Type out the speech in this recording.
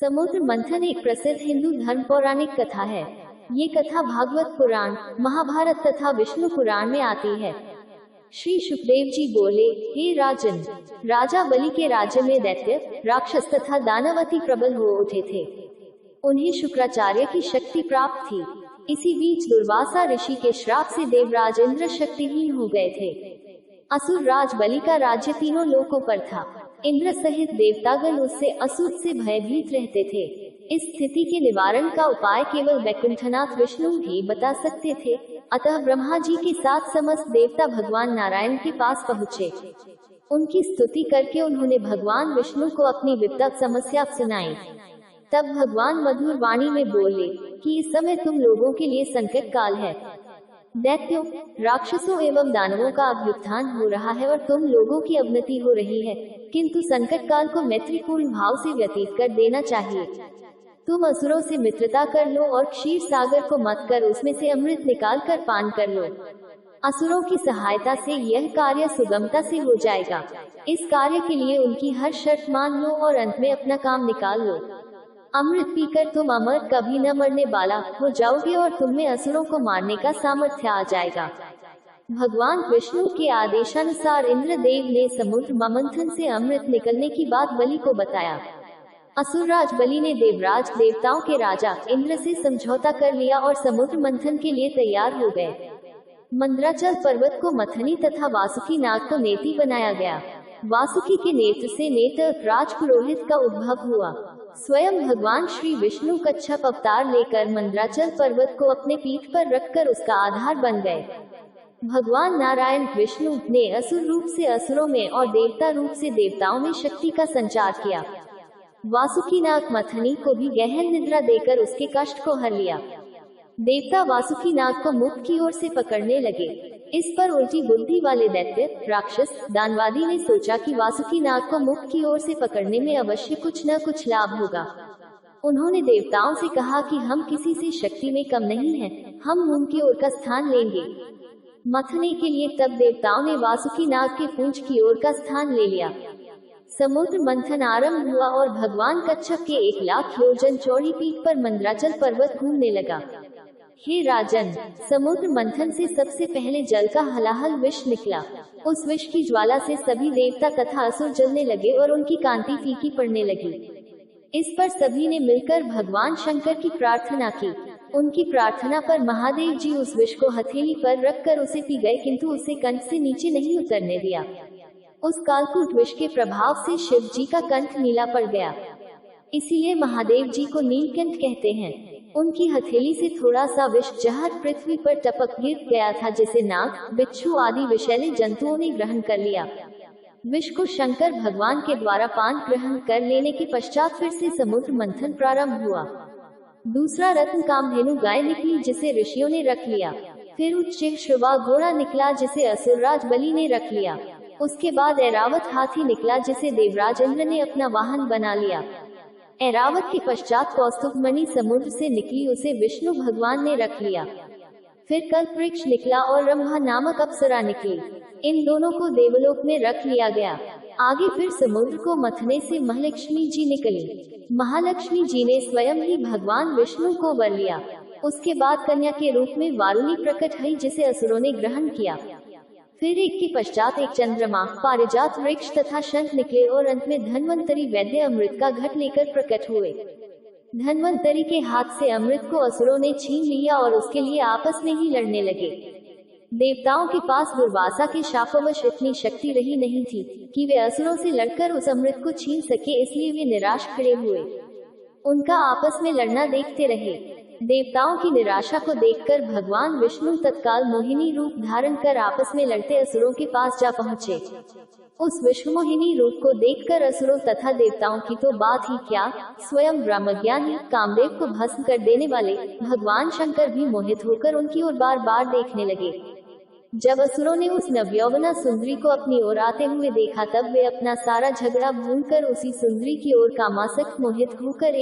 समुद्र मंथन एक प्रसिद्ध हिंदू धर्म पौराणिक कथा है। ये कथा भागवत पुराण, महाभारत तथा विष्णु पुराण में आती है। श्री सुखदेव जी बोले, हे राजन, राजा बलि के राज्य में दैत्य, राक्षस तथा दानवती प्रबल हो उठे थे। उन्हें शुक्राचार्य की शक्ति प्राप्त थी। इसी बीच दुर्वासा ऋषि के श्राप से देवराज इंद्र शक्तिहीन हो गए थे। असुर राज बलि का राज्य तीनों लोकों पर था। इंद्र सहित देवतागण उससे असुर से भयभीत रहते थे। इस स्थिति के निवारण का उपाय केवल वैकुंठनाथ विष्णु ही बता सकते थे। अतः ब्रह्मा जी के साथ समस्त देवता भगवान नारायण के पास पहुँचे। उनकी स्तुति करके उन्होंने भगवान विष्णु को अपनी विपदा समस्या सुनाई। तब भगवान मधुर वाणी में बोले कि इस समय तुम लोगों के लिए संकट काल है। दैत्यों, राक्षसों एवं दानवों का अभ्युत्थान हो रहा है और तुम लोगों की अवनति हो रही है, किंतु संकट काल को मैत्रीपूर्ण भाव से व्यतीत कर देना चाहिए। तुम असुरों से मित्रता कर लो और क्षीर सागर को मत कर उसमें से अमृत निकाल कर पान कर लो। असुरों की सहायता से यह कार्य सुगमता से हो जाएगा। इस कार्य के लिए उनकी हर शर्त मान लो और अंत में अपना काम निकाल लो। अमृत पीकर तुम अमर, कभी न मरने वाला हो जाओगे और तुम में असुरों को मारने का सामर्थ्य आ जाएगा। भगवान विष्णु के आदेशानुसार इंद्रदेव ने समुद्र मंथन से अमृत निकलने की बात बलि को बताया। असुरराज बलि ने देवराज देवताओं के राजा इंद्र से समझौता कर लिया और समुद्र मंथन के लिए तैयार हो गए। मंद्राचल पर्वत को मथनी तथा वासुकी नाग को नेति बनाया गया। वासुकी के नेत्र से नेत्र राजपुरोहित का उद्भव हुआ। स्वयं भगवान श्री विष्णु कच्छप अवतार लेकर मंद्राचल पर्वत को अपने पीठ पर रखकर उसका आधार बन गए। भगवान नारायण विष्णु ने असुर रूप से असुरों में और देवता रूप से देवताओं में शक्ति का संचार किया। वासुकी नाग मथनी को भी गहन निद्रा देकर उसके कष्ट को हर लिया। देवता वासुकी नाग को मुख की ओर से पकड़ने लगे। इस पर उल्टी बुद्धि वाले दैत्य, राक्षस, दानवादी ने सोचा कि वासुकी नाग को मुख की ओर से पकड़ने में अवश्य कुछ न कुछ लाभ होगा। उन्होंने देवताओं से कहा कि हम किसी से शक्ति में कम नहीं हैं, हम मुंह की ओर का स्थान लेंगे। मथने के लिए तब देवताओं ने वासुकी नाग के पूंछ की ओर का स्थान ले लिया। समुद्र मंथन आरंभ हुआ और भगवान कच्छप के 1,00,000 योजन चौड़ी पीठ पर मंद्राचल पर्वत घूमने लगा। हे राजन, समुद्र मंथन से सबसे पहले जल का हलाहल विष निकला। उस विष की ज्वाला से सभी देवता तथा असुर जलने लगे और उनकी कांति फीकी पड़ने लगी। इस पर सभी ने मिलकर भगवान शंकर की प्रार्थना की। उनकी प्रार्थना पर महादेव जी उस विष को हथेली पर रखकर उसे पी गए, किंतु उसे कंठ से नीचे नहीं उतरने दिया। उस कालकूट विष के प्रभाव से शिव जी का कंठ नीला पड़ गया। इसीलिए महादेव जी को नीलकंठ कहते हैं। उनकी हथेली से थोड़ा सा विष जहर पृथ्वी पर टपक गिर गया था, जिसे नाग, बिच्छू आदि विषैले जंतुओं ने ग्रहण कर लिया। विष को शंकर भगवान के द्वारा पान ग्रहण कर लेने के पश्चात फिर से समुद्र मंथन प्रारंभ हुआ। दूसरा रत्न कामधेनु गाय निकली, जिसे ऋषियों ने रख लिया। फिर उच्च श्रवा घोड़ा निकला, जिसे असुरराज बलि ने रख लिया। उसके बाद ऐरावत हाथी निकला, जिसे देवराज इंद्र ने अपना वाहन बना लिया। ऐरावत के पश्चात कौस्तुभ मणि समुद्र से निकली, उसे विष्णु भगवान ने रख लिया। फिर कल्पवृक्ष निकला और रंभा नामक अप्सरा निकली। इन दोनों को देवलोक में रख लिया गया। आगे फिर समुद्र को मथने से महालक्ष्मी जी निकली। महालक्ष्मी जी ने स्वयं ही भगवान विष्णु को वर लिया। उसके बाद कन्या के रूप में वारुणी प्रकट हुई, जिसे असुरों ने ग्रहण किया। फिर एक के पश्चात एक चंद्रमा, पारिजात वृक्ष तथा शंख निकले और अंत में धन्वंतरी वैद्य अमृत का घट लेकर प्रकट हुए। धन्वंतरी के हाथ से अमृत को असुरों ने छीन लिया और उसके लिए आपस में ही लड़ने लगे। देवताओं के पास दुर्वासा के शापवश इतनी शक्ति रही नहीं थी कि वे असुरों से लड़कर उस अमृत को छीन सके, इसलिए वे निराश खड़े हुए। उनका आपस में लड़ना देखते रहे। देवताओं की निराशा को देखकर भगवान विष्णु तत्काल मोहिनी रूप धारण कर आपस में लड़ते असुरों के पास जा पहुँचे। उस विश्वमोहिनी रूप को देखकर असुरों तथा देवताओं की तो बात ही क्या, स्वयं ब्रह्मज्ञानी कामदेव को भस्म कर देने वाले भगवान शंकर भी मोहित होकर उनकी ओर बार बार देखने लगे। जब असुरों ने उस नवयौवना सुंदरी को अपनी ओर आते हुए देखा, तब वे अपना सारा झगड़ा भूलकर उसी सुंदरी की ओर कामासक्त मोहित होकर